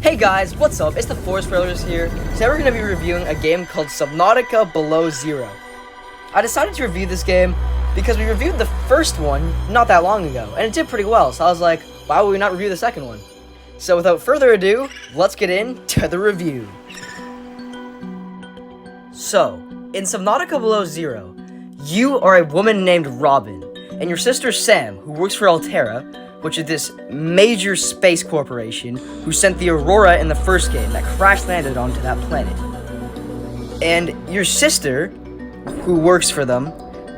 Hey guys, what's up? It's the Forest Brothers here. Today we're going to be reviewing a game called Subnautica Below Zero. I decided to review this game because we reviewed the first one not that long ago, and it did pretty well, so I was like, why would we not review the second one? So without further ado, let's get into the review. So, in Subnautica Below Zero, you are a woman named Robin, and your sister Sam, who works for Altera, which is this major space corporation who sent the Aurora in the first game that crash-landed onto that planet. And your sister, who works for them,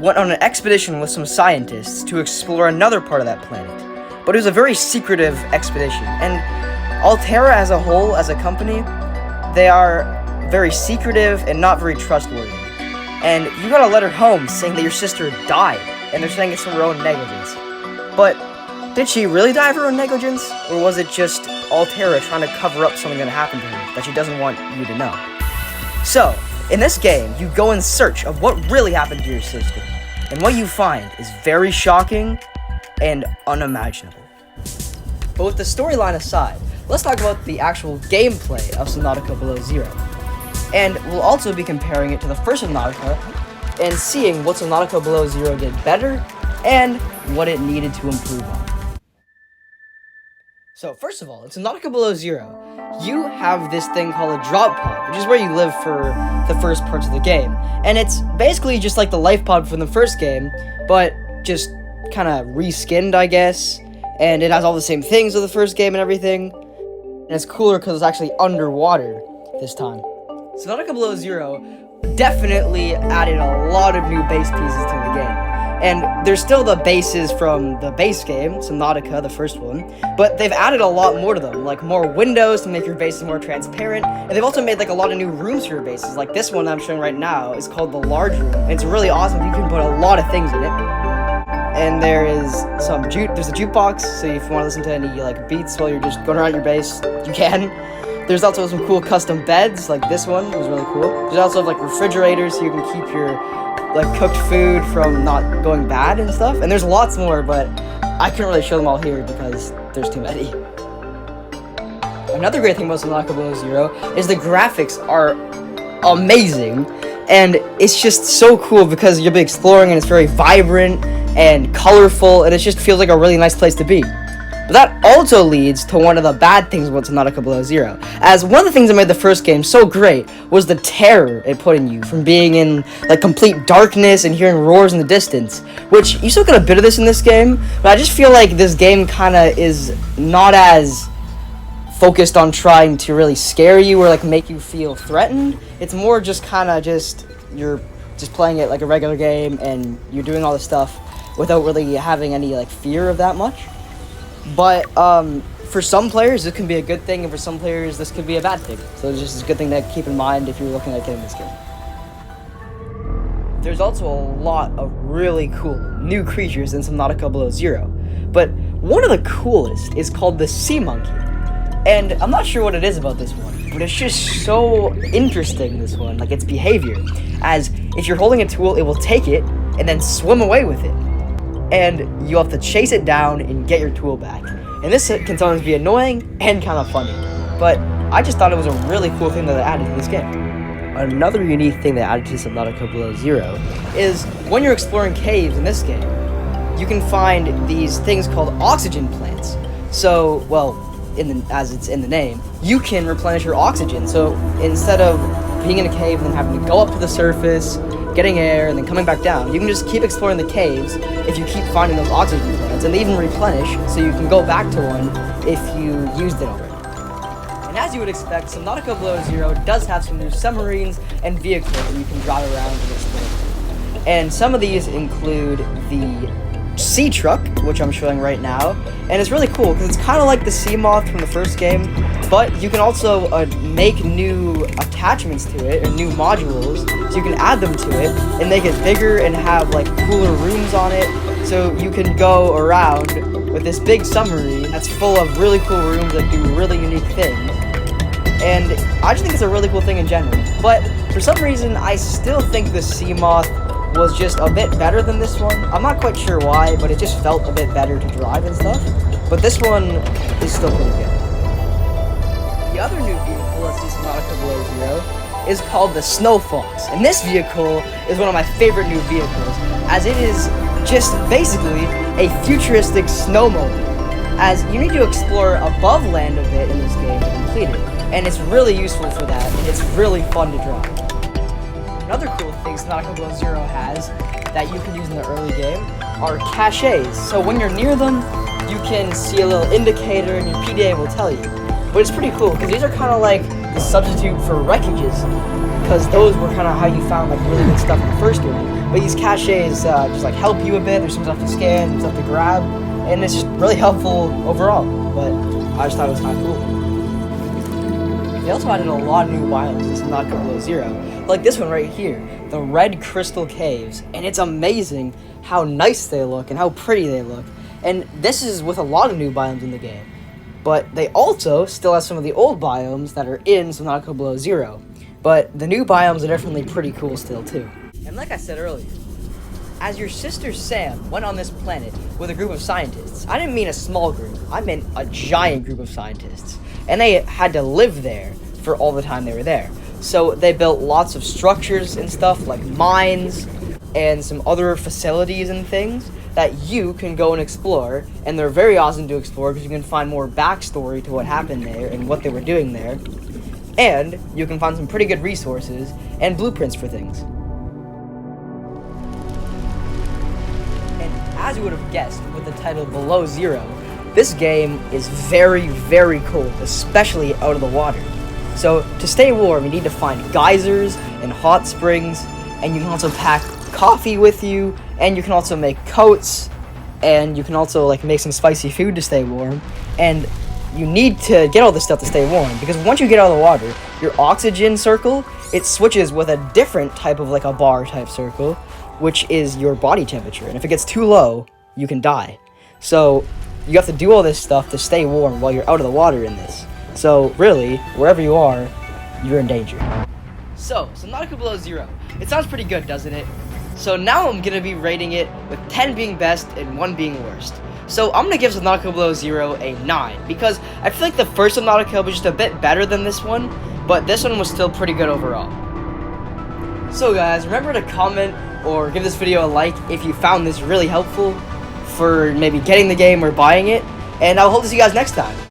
went on an expedition with some scientists to explore another part of that planet. But it was a very secretive expedition, and Altera as a whole, as a company, they are very secretive and not very trustworthy. And you got a letter home saying that your sister died, and they're saying it's from her own negligence. But did she really die of her own negligence, or was it just Altera trying to cover up something that happened to her that she doesn't want you to know? So, in this game, you go in search of what really happened to your sister, and what you find is very shocking and unimaginable. But with the storyline aside, let's talk about the actual gameplay of Subnautica Below Zero. And we'll also be comparing it to the first Subnautica, and seeing what Subnautica Below Zero did better, and what it needed to improve on. So, first of all, in Subnautica Below Zero, you have this thing called a drop pod, which is where you live for the first parts of the game. And it's basically just like the life pod from the first game, but just kind of reskinned, I guess. And it has all the same things of the first game and everything. And it's cooler because it's actually underwater this time. Subnautica Below Zero definitely added a lot of new base pieces to the game. And there's still the bases from the base game, Subnautica, the first one, but they've added a lot more to them, like more windows to make your bases more transparent, and they've also made like a lot of new rooms for your bases. Like this one that I'm showing right now is called the large room, and it's really awesome. You can put a lot of things in it. And there is there's a jukebox, so if you want to listen to any like beats while you're just going around your base, you can. There's also some cool custom beds, like this one was really cool. There's also like refrigerators, so you can keep your like cooked food from not going bad and stuff. And there's lots more, but I couldn't really show them all here because there's too many. Another great thing about Subnautica Below Zero is the graphics are amazing, and it's just so cool because you'll be exploring and it's very vibrant and colorful, and it just feels like a really nice place to be. But that also leads to one of the bad things about Subnautica Below Zero, as one of the things that made the first game so great was the terror it put in you from being in like complete darkness and hearing roars in the distance, which you still get a bit of this in this game, but I just feel like this game kind of is not as focused on trying to really scare you or like make you feel threatened. It's more just kind of you're just playing it like a regular game and you're doing all this stuff without really having any like fear of that much. But for some players, this can be a good thing, and for some players, this could be a bad thing. So it's just a good thing to keep in mind if you're looking at getting this game. There's also a lot of really cool new creatures in Subnautica Below Zero, but one of the coolest is called the sea monkey. And I'm not sure what it is about this one, but it's just so interesting, this one, like its behavior. As if you're holding a tool, it will take it and then swim away with it. And you have to chase it down and get your tool back. And this can sometimes be annoying and kind of funny, but I just thought it was a really cool thing that they added to this game. Another unique thing they added to Subnautica Below Zero is when you're exploring caves in this game, you can find these things called oxygen plants. So, well, as it's in the name, you can replenish your oxygen. So instead of being in a cave and then having to go up to the surface, getting air, and then coming back down, you can just keep exploring the caves if you keep finding those oxygen plants, and they even replenish, so you can go back to one if you used it already. And as you would expect, Subnautica Below Zero does have some new submarines and vehicles that you can drive around and explore. And some of these include the sea truck, which I'm showing right now, and it's really cool because it's kind of like the sea moth from the first game, but you can also make new attachments to it, or new modules, so you can add them to it and make it bigger and have like cooler rooms on it, so you can go around with this big submarine that's full of really cool rooms that do really unique things. And I just think it's a really cool thing in general, but for some reason I still think the sea moth was just a bit better than this one. I'm not quite sure why, but it just felt a bit better to drive and stuff. But this one is still pretty good. The another new vehicle that's in Subnautica Below Zero is called the Snow Fox. And this vehicle is one of my favorite new vehicles, as it is just basically a futuristic snowmobile, as you need to explore above land a bit in this game to complete it. And it's really useful for that, and it's really fun to drive. Another cool thing Subnautica Below Zero has that you can use in the early game are caches. So when you're near them, you can see a little indicator and your PDA will tell you. But it's pretty cool, because these are kind of like the substitute for wreckages, because those were kind of how you found like really good stuff in the first game. But these caches just like help you a bit. There's some stuff to scan, some stuff to grab, and it's just really helpful overall. But I just thought it was kind of cool. They also added a lot of new biomes in Subnautica Below Zero, like this one right here, the Red Crystal Caves, and it's amazing how nice they look and how pretty they look. And this is with a lot of new biomes in the game, but they also still have some of the old biomes that are in Subnautica Below Zero, but the new biomes are definitely pretty cool still too. And like I said earlier, as your sister Sam went on this planet with a group of scientists, I didn't mean a small group, I meant a giant group of scientists. And they had to live there for all the time they were there. So they built lots of structures and stuff like mines and some other facilities and things that you can go and explore. And they're very awesome to explore because you can find more backstory to what happened there and what they were doing there. And you can find some pretty good resources and blueprints for things. And as you would have guessed with the title Below Zero, this game is very, very cold, especially out of the water. So to stay warm, you need to find geysers and hot springs, and you can also pack coffee with you, and you can also make coats, and you can also like make some spicy food to stay warm. And you need to get all this stuff to stay warm, because once you get out of the water, your oxygen circle, it switches with a different type of like a bar type circle, which is your body temperature. And if it gets too low, you can die. So you have to do all this stuff to stay warm while you're out of the water in this. So really, wherever you are, you're in danger. So, Subnautica Below Zero. It sounds pretty good, doesn't it? So now I'm going to be rating it with 10 being best and 1 being worst. So I'm going to give Subnautica Below Zero a 9, because I feel like the first Subnautica was just a bit better than this one, but this one was still pretty good overall. So guys, remember to comment or give this video a like if you found this really helpful for maybe getting the game or buying it, and I'll hope to see you guys next time.